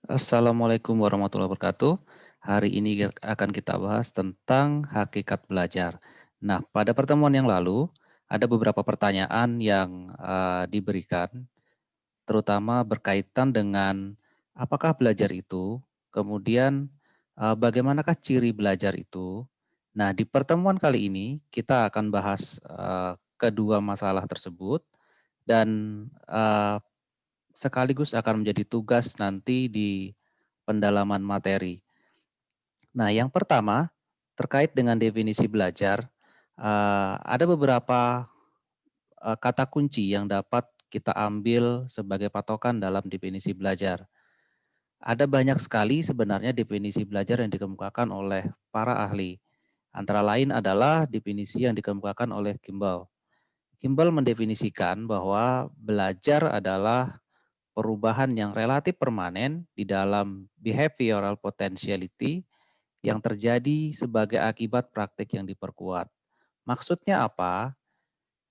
Assalamualaikum warahmatullahi wabarakatuh. Hari ini akan kita bahas tentang hakikat belajar. Nah, pada pertemuan yang lalu ada beberapa pertanyaan yang diberikan, terutama berkaitan dengan apakah belajar itu, kemudian bagaimanakah ciri belajar itu. Nah, di pertemuan kali ini kita akan bahas kedua masalah tersebut dan eh, sekaligus akan menjadi tugas nanti di pendalaman materi. Nah, yang pertama terkait dengan definisi belajar, ada beberapa kata kunci yang dapat kita ambil sebagai patokan dalam definisi belajar. Ada banyak sekali sebenarnya definisi belajar yang dikemukakan oleh para ahli. Antara lain adalah definisi yang dikemukakan oleh Kimball. Kimball mendefinisikan bahwa belajar adalah perubahan yang relatif permanen di dalam behavioral potentiality yang terjadi sebagai akibat praktik yang diperkuat. Maksudnya apa?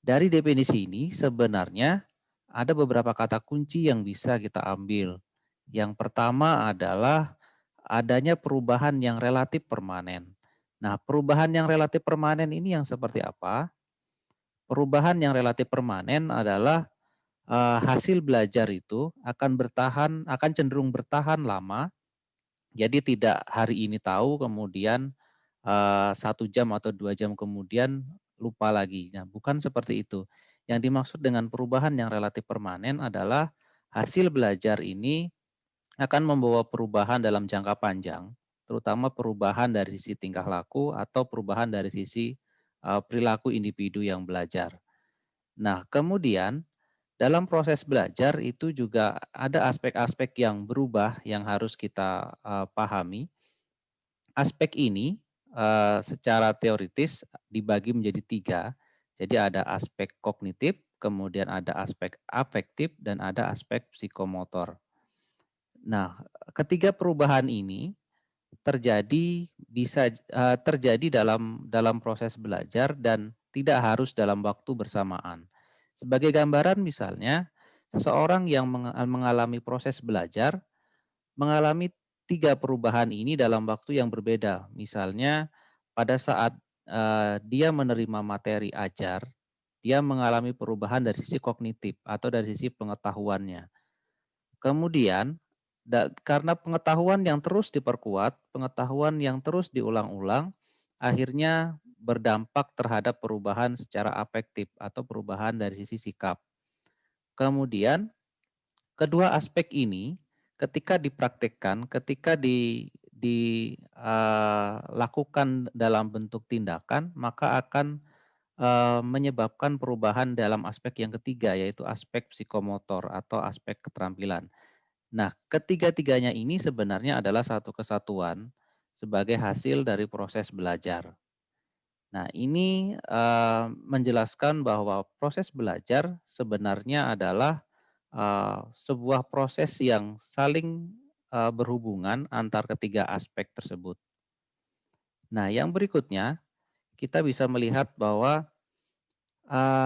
Dari definisi ini sebenarnya ada beberapa kata kunci yang bisa kita ambil. Yang pertama adalah adanya perubahan yang relatif permanen. Nah, perubahan yang relatif permanen ini yang seperti apa? Perubahan yang relatif permanen adalah hasil belajar itu akan cenderung bertahan lama. Jadi tidak hari ini tahu kemudian 1 jam atau 2 jam kemudian lupa lagi. Nah, bukan seperti itu. Yang dimaksud dengan perubahan yang relatif permanen adalah hasil belajar ini akan membawa perubahan dalam jangka panjang, terutama perubahan dari sisi tingkah laku atau perubahan dari sisi perilaku individu yang belajar. Nah, kemudian dalam proses belajar itu juga ada aspek-aspek yang berubah yang harus kita pahami. Aspek ini secara teoritis dibagi menjadi 3. Jadi ada aspek kognitif, kemudian ada aspek afektif, dan ada aspek psikomotor. Nah, ketiga perubahan ini terjadi dalam proses belajar dan tidak harus dalam waktu bersamaan. Sebagai gambaran misalnya, seseorang yang mengalami proses belajar mengalami 3 perubahan ini dalam waktu yang berbeda. Misalnya pada saat dia menerima materi ajar, dia mengalami perubahan dari sisi kognitif atau dari sisi pengetahuannya. Kemudian karena pengetahuan yang terus diperkuat, pengetahuan yang terus diulang-ulang, akhirnya berdampak terhadap perubahan secara afektif atau perubahan dari sisi sikap. Kemudian kedua aspek ini ketika dipraktekkan, ketika dilakukan dalam bentuk tindakan, maka akan menyebabkan perubahan dalam aspek yang ketiga, yaitu aspek psikomotor atau aspek keterampilan. Nah, ketiga-tiganya ini sebenarnya adalah satu kesatuan sebagai hasil dari proses belajar. Nah, ini menjelaskan bahwa proses belajar sebenarnya adalah sebuah proses yang saling berhubungan antar ketiga aspek tersebut. Nah, yang berikutnya kita bisa melihat bahwa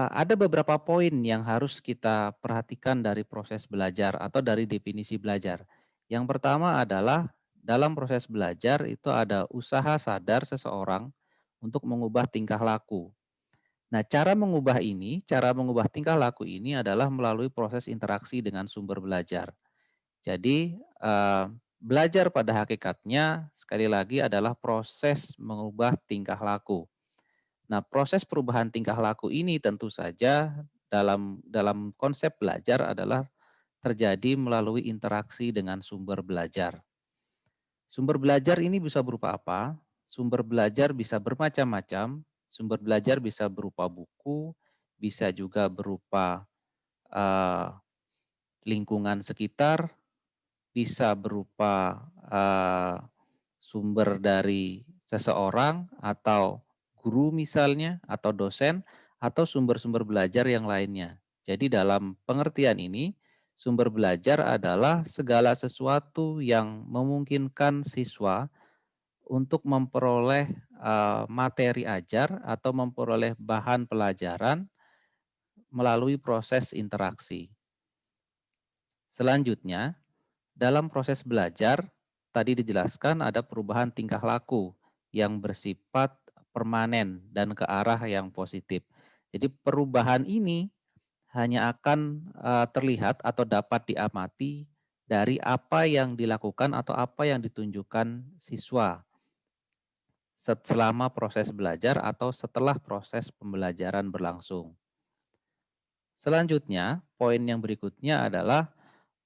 ada beberapa poin yang harus kita perhatikan dari proses belajar atau dari definisi belajar. Yang pertama adalah dalam proses belajar itu ada usaha sadar seseorang untuk mengubah tingkah laku. Nah, cara mengubah tingkah laku ini adalah melalui proses interaksi dengan sumber belajar. Jadi, belajar pada hakikatnya sekali lagi adalah proses mengubah tingkah laku. Nah, proses perubahan tingkah laku ini tentu saja dalam konsep belajar adalah terjadi melalui interaksi dengan sumber belajar. Sumber belajar ini bisa berupa apa? Sumber belajar bisa bermacam-macam. Sumber belajar bisa berupa buku, bisa juga berupa eh, lingkungan sekitar, bisa berupa sumber dari seseorang atau guru misalnya atau dosen atau sumber-sumber belajar yang lainnya. Jadi dalam pengertian ini sumber belajar adalah segala sesuatu yang memungkinkan siswa untuk memperoleh materi ajar atau memperoleh bahan pelajaran melalui proses interaksi. Selanjutnya, Dalam proses belajar, tadi dijelaskan ada perubahan tingkah laku yang bersifat permanen dan ke arah yang positif. Jadi perubahan ini hanya akan terlihat atau dapat diamati dari apa yang dilakukan atau apa yang ditunjukkan siswa selama proses belajar atau setelah proses pembelajaran berlangsung. Selanjutnya, poin yang berikutnya adalah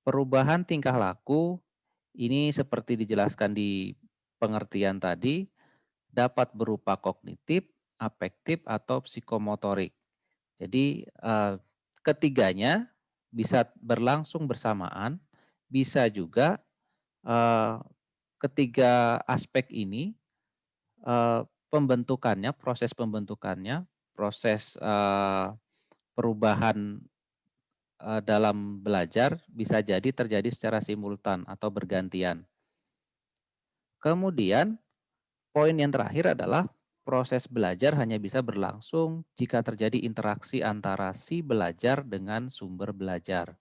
perubahan tingkah laku. Ini seperti dijelaskan di pengertian tadi, dapat berupa kognitif, afektif, atau psikomotorik. Jadi ketiganya bisa berlangsung bersamaan, bisa juga eh, ketiga aspek ini pembentukannya, proses perubahan dalam belajar bisa jadi terjadi secara simultan atau bergantian. Kemudian poin yang terakhir adalah proses belajar hanya bisa berlangsung jika terjadi interaksi antara si belajar dengan sumber belajar.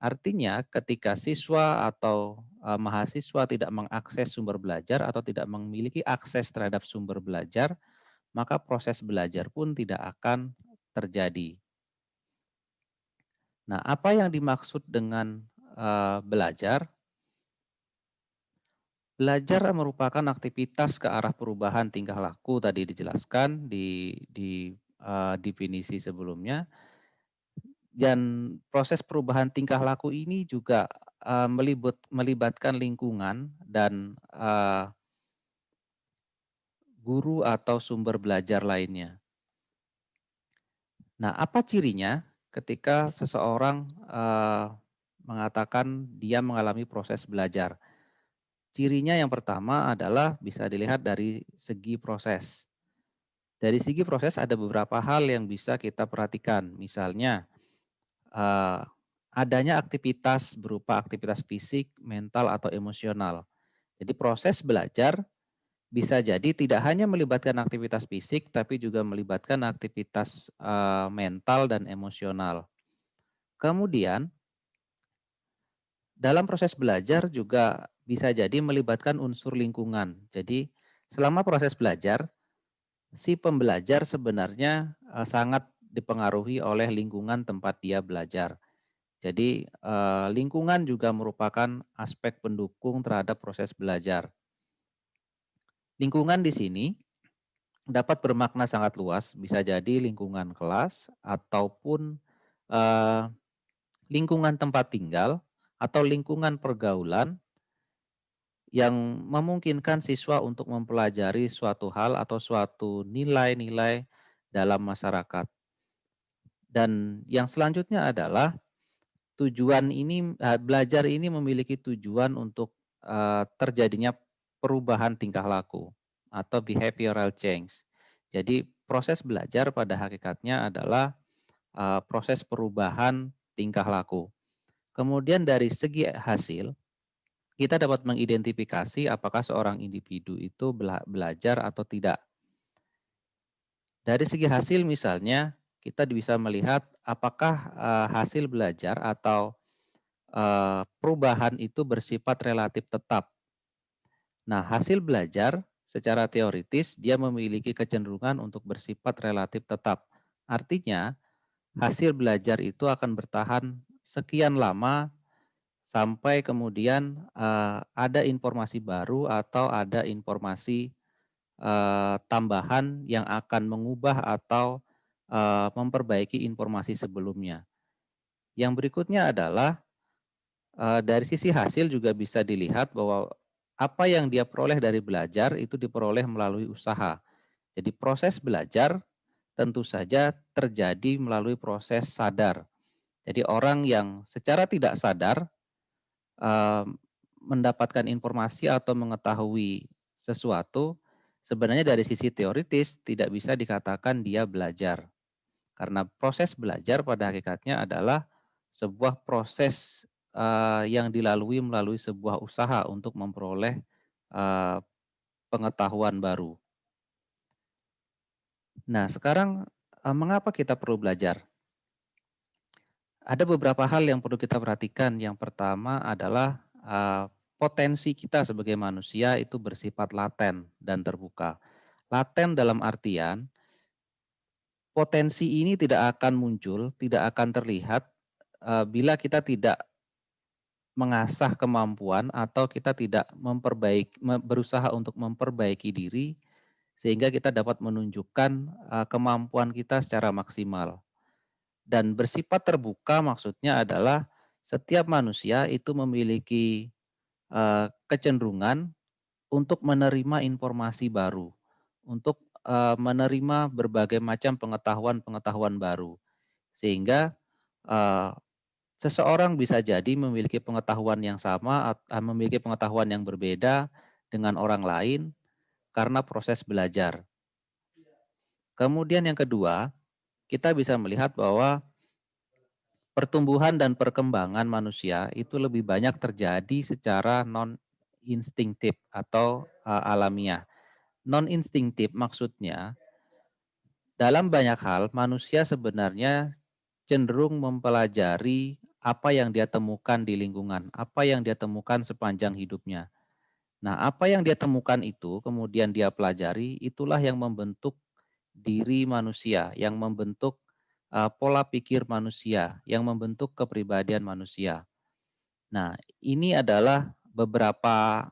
Artinya ketika siswa atau mahasiswa tidak mengakses sumber belajar atau tidak memiliki akses terhadap sumber belajar, maka proses belajar pun tidak akan terjadi. Nah, apa yang dimaksud dengan belajar? Belajar merupakan aktivitas ke arah perubahan tingkah laku tadi dijelaskan di definisi sebelumnya, dan proses perubahan tingkah laku ini juga melibatkan lingkungan dan guru atau sumber belajar lainnya. Nah, apa cirinya ketika seseorang mengatakan dia mengalami proses belajar? Cirinya yang pertama adalah bisa dilihat dari segi proses. Dari segi proses ada beberapa hal yang bisa kita perhatikan. Misalnya adanya aktivitas berupa aktivitas fisik, mental, atau emosional. Jadi proses belajar bisa jadi tidak hanya melibatkan aktivitas fisik, tapi juga melibatkan aktivitas mental dan emosional. Kemudian dalam proses belajar juga bisa jadi melibatkan unsur lingkungan. Jadi selama proses belajar, si pembelajar sebenarnya sangat dipengaruhi oleh lingkungan tempat dia belajar. Jadi lingkungan juga merupakan aspek pendukung terhadap proses belajar. Lingkungan di sini dapat bermakna sangat luas, bisa jadi lingkungan kelas ataupun eh, lingkungan tempat tinggal atau lingkungan pergaulan yang memungkinkan siswa untuk mempelajari suatu hal atau suatu nilai-nilai dalam masyarakat. Dan yang selanjutnya adalah tujuan ini belajar ini memiliki tujuan untuk terjadinya perubahan tingkah laku atau behavioral change. Jadi proses belajar pada hakikatnya adalah proses perubahan tingkah laku. Kemudian dari segi hasil, kita dapat mengidentifikasi apakah seorang individu itu belajar atau tidak. Dari segi hasil misalnya, kita bisa melihat apakah hasil belajar atau perubahan itu bersifat relatif tetap. Nah, hasil belajar secara teoritis dia memiliki kecenderungan untuk bersifat relatif tetap. Artinya, hasil belajar itu akan bertahan sekian lama sampai kemudian ada informasi baru atau ada informasi tambahan yang akan mengubah atau memperbaiki informasi sebelumnya. Yang berikutnya adalah dari sisi hasil juga bisa dilihat bahwa apa yang dia peroleh dari belajar itu diperoleh melalui usaha. Jadi proses belajar tentu saja terjadi melalui proses sadar. Jadi orang yang secara tidak sadar mendapatkan informasi atau mengetahui sesuatu, sebenarnya dari sisi teoritis tidak bisa dikatakan dia belajar. Karena proses belajar pada hakikatnya adalah sebuah proses yang dilalui melalui sebuah usaha untuk memperoleh uh, pengetahuan baru. Nah, sekarang mengapa kita perlu belajar? Ada beberapa hal yang perlu kita perhatikan. Yang pertama adalah eee, potensi kita sebagai manusia itu bersifat laten dan terbuka. Laten dalam artian, potensi ini tidak akan muncul, tidak akan terlihat, bila kita tidak mengasah kemampuan atau kita tidak berusaha untuk memperbaiki diri, sehingga kita dapat menunjukkan, kemampuan kita secara maksimal. Dan bersifat terbuka maksudnya adalah setiap manusia itu memiliki, kecenderungan untuk menerima informasi baru, untuk, menerima berbagai macam pengetahuan-pengetahuan baru. Sehingga, eee, seseorang bisa jadi memiliki pengetahuan yang sama memiliki pengetahuan yang berbeda dengan orang lain karena proses belajar. Kemudian yang kedua, kita bisa melihat bahwa pertumbuhan dan perkembangan manusia itu lebih banyak terjadi secara non instinktif atau, alamiah. Non instinktif maksudnya dalam banyak hal manusia sebenarnya cenderung mempelajari apa yang dia temukan di lingkungan, apa yang dia temukan sepanjang hidupnya. Nah, apa yang dia temukan itu kemudian dia pelajari, itulah yang membentuk diri manusia, yang membentuk, pola pikir manusia, yang membentuk kepribadian manusia. Nah, ini adalah beberapa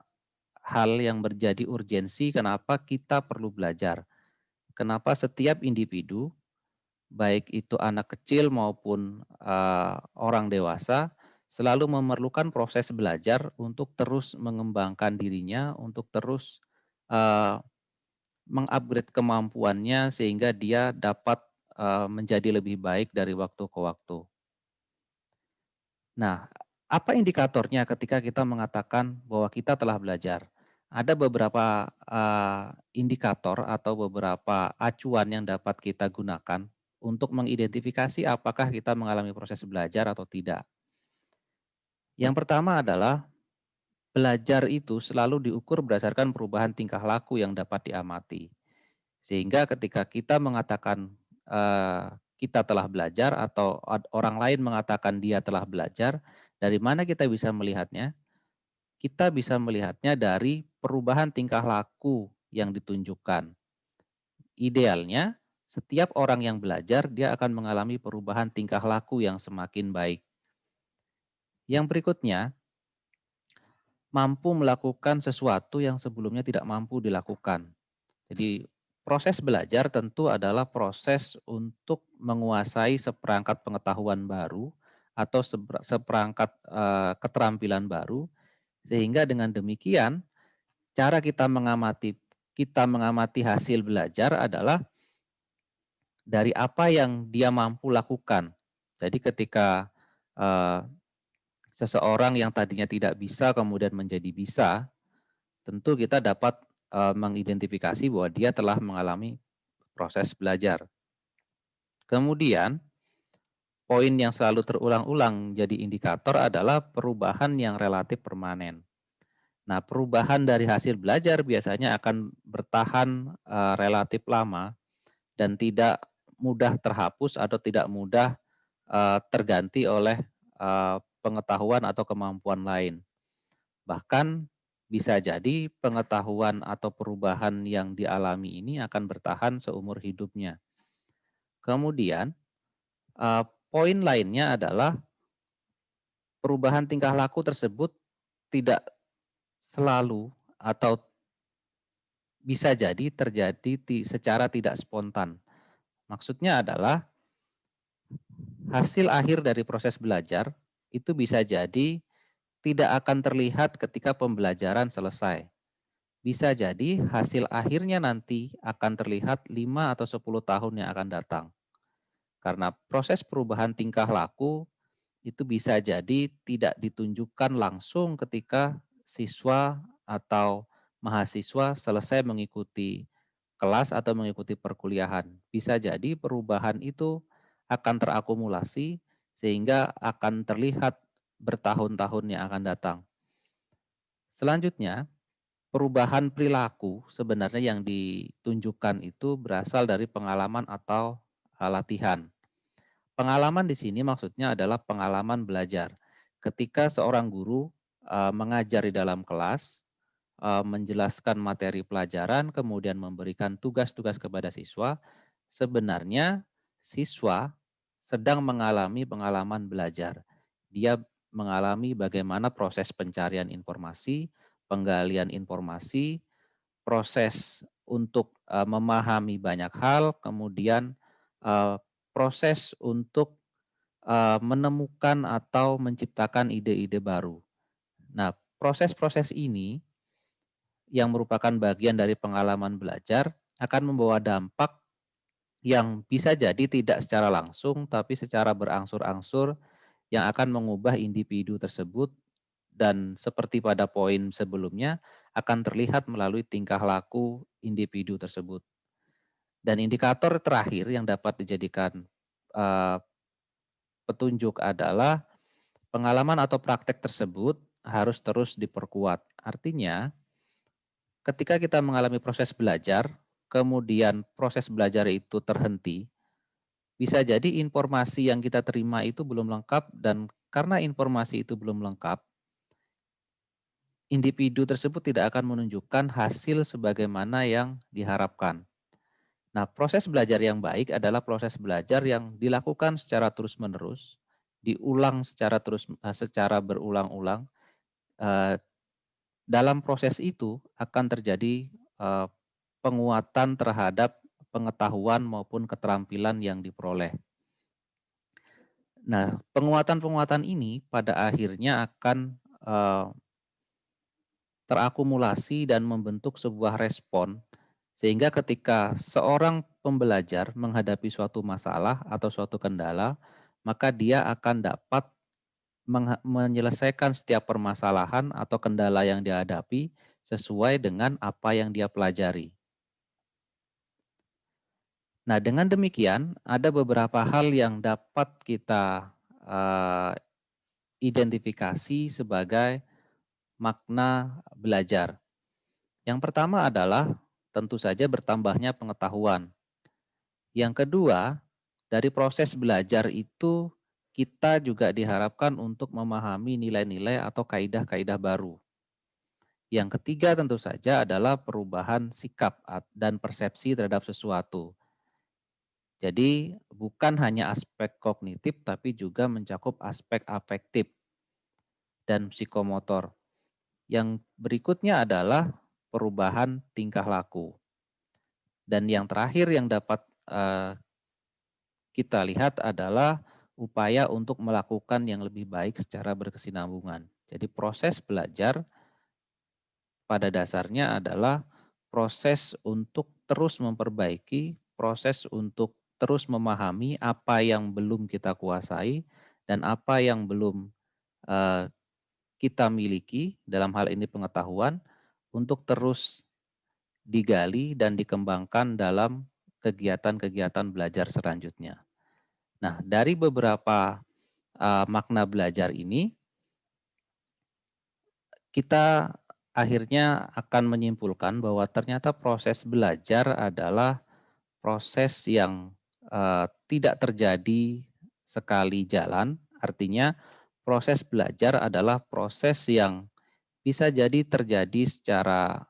hal yang menjadi urgensi kenapa kita perlu belajar. Kenapa setiap individu, baik itu anak kecil maupun, orang dewasa, selalu memerlukan proses belajar untuk terus mengembangkan dirinya, untuk terus, eee, kemampuannya sehingga dia dapat, menjadi lebih baik dari waktu ke waktu. Nah, apa indikatornya ketika kita mengatakan bahwa kita telah belajar? Ada beberapa, indikator atau beberapa acuan yang dapat kita gunakan untuk mengidentifikasi apakah kita mengalami proses belajar atau tidak. Yang pertama adalah belajar itu selalu diukur berdasarkan perubahan tingkah laku yang dapat diamati. Sehingga ketika kita mengatakan, kita telah belajar atau orang lain mengatakan dia telah belajar, dari mana kita bisa melihatnya? Kita bisa melihatnya dari perubahan tingkah laku yang ditunjukkan. Idealnya, setiap orang yang belajar dia akan mengalami perubahan tingkah laku yang semakin baik. Yang berikutnya, mampu melakukan sesuatu yang sebelumnya tidak mampu dilakukan. Jadi proses belajar tentu adalah proses untuk menguasai seperangkat pengetahuan baru atau seperangkat, keterampilan baru, sehingga dengan demikian cara kita mengamati hasil belajar adalah dari apa yang dia mampu lakukan. Jadi ketika, eee, seseorang yang tadinya tidak bisa kemudian menjadi bisa, tentu kita dapat, mengidentifikasi bahwa dia telah mengalami proses belajar. Kemudian, poin yang selalu terulang-ulang jadi indikator adalah perubahan yang relatif permanen. Nah, perubahan dari hasil belajar biasanya akan bertahan, relatif lama dan tidak mudah terhapus atau tidak mudah, terganti oleh, pengetahuan atau kemampuan lain. Bahkan bisa jadi pengetahuan atau perubahan yang dialami ini akan bertahan seumur hidupnya. Kemudian, poin lainnya adalah perubahan tingkah laku tersebut tidak selalu atau bisa jadi terjadi secara tidak spontan. Maksudnya adalah hasil akhir dari proses belajar itu bisa jadi tidak akan terlihat ketika pembelajaran selesai. Bisa jadi hasil akhirnya nanti akan terlihat 5 atau 10 tahun yang akan datang. Karena proses perubahan tingkah laku itu bisa jadi tidak ditunjukkan langsung ketika siswa atau mahasiswa selesai mengikuti kelas atau mengikuti perkuliahan. Bisa jadi perubahan itu akan terakumulasi sehingga akan terlihat bertahun-tahun yang akan datang. Selanjutnya, perubahan perilaku sebenarnya yang ditunjukkan itu berasal dari pengalaman atau latihan. Pengalaman di sini maksudnya adalah pengalaman belajar. Ketika seorang guru mengajar di dalam kelas, menjelaskan materi pelajaran, kemudian memberikan tugas-tugas kepada siswa, sebenarnya siswa sedang mengalami pengalaman belajar. Dia mengalami bagaimana proses pencarian informasi, penggalian informasi, proses untuk memahami banyak hal, kemudian proses untuk menemukan atau menciptakan ide-ide baru. Nah, proses-proses ini yang merupakan bagian dari pengalaman belajar akan membawa dampak yang bisa jadi tidak secara langsung, tapi secara berangsur-angsur yang akan mengubah individu tersebut dan seperti pada poin sebelumnya akan terlihat melalui tingkah laku individu tersebut. Dan indikator terakhir yang dapat dijadikan uh, petunjuk adalah pengalaman atau praktek tersebut harus terus diperkuat. Artinya, ketika kita mengalami proses belajar, kemudian proses belajar itu terhenti, bisa jadi informasi yang kita terima itu belum lengkap dan karena informasi itu belum lengkap, individu tersebut tidak akan menunjukkan hasil sebagaimana yang diharapkan. Nah, proses belajar yang baik adalah proses belajar yang dilakukan secara terus-menerus, diulang secara berulang-ulang. Eh, Dalam proses itu akan terjadi penguatan terhadap pengetahuan maupun keterampilan yang diperoleh. Nah, penguatan-penguatan ini pada akhirnya akan terakumulasi dan membentuk sebuah respon sehingga ketika seorang pembelajar menghadapi suatu masalah atau suatu kendala, maka dia akan dapat menyelesaikan setiap permasalahan atau kendala yang dihadapi sesuai dengan apa yang dia pelajari. Nah, dengan demikian ada beberapa hal yang dapat kita identifikasi sebagai makna belajar. Yang pertama adalah tentu saja bertambahnya pengetahuan. Yang kedua, dari proses belajar itu kita juga diharapkan untuk memahami nilai-nilai atau kaidah-kaidah baru. Yang ketiga tentu saja adalah perubahan sikap dan persepsi terhadap sesuatu. Jadi bukan hanya aspek kognitif tapi juga mencakup aspek afektif dan psikomotor. Yang berikutnya adalah perubahan tingkah laku. Dan yang terakhir yang dapat kita lihat adalah upaya untuk melakukan yang lebih baik secara berkesinambungan. Jadi proses belajar pada dasarnya adalah proses untuk terus memperbaiki, proses untuk terus memahami apa yang belum kita kuasai dan apa yang belum uh, kita miliki, dalam hal ini pengetahuan, untuk terus digali dan dikembangkan dalam kegiatan-kegiatan belajar selanjutnya. Nah, dari beberapa makna belajar ini, kita akhirnya akan menyimpulkan bahwa ternyata proses belajar adalah proses yang tidak terjadi sekali jalan. Artinya, proses belajar adalah proses yang bisa jadi terjadi secara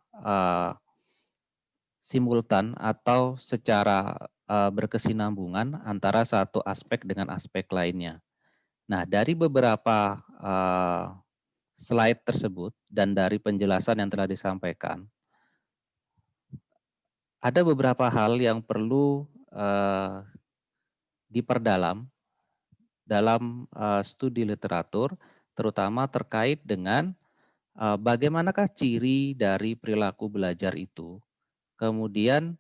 simultan atau secara berkesinambungan antara satu aspek dengan aspek lainnya. Nah, dari beberapa slide tersebut dan dari penjelasan yang telah disampaikan, ada beberapa hal yang perlu diperdalam dalam studi literatur, terutama terkait dengan bagaimanakah ciri dari perilaku belajar itu, kemudian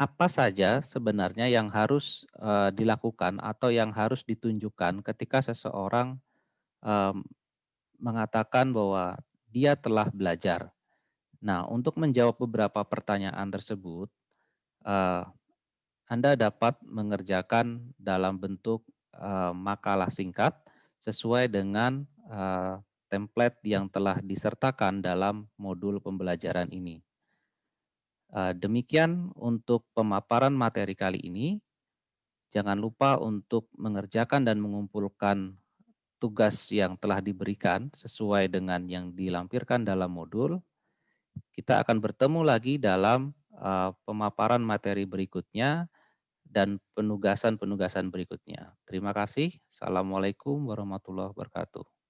apa saja sebenarnya yang harus dilakukan atau yang harus ditunjukkan ketika seseorang mengatakan bahwa dia telah belajar. Nah, untuk menjawab beberapa pertanyaan tersebut, eh, Anda dapat mengerjakan dalam bentuk makalah singkat sesuai dengan template yang telah disertakan dalam modul pembelajaran ini. Demikian untuk pemaparan materi kali ini. Jangan lupa untuk mengerjakan dan mengumpulkan tugas yang telah diberikan sesuai dengan yang dilampirkan dalam modul. Kita akan bertemu lagi dalam pemaparan materi berikutnya dan penugasan-penugasan berikutnya. Terima kasih. Assalamualaikum warahmatullahi wabarakatuh.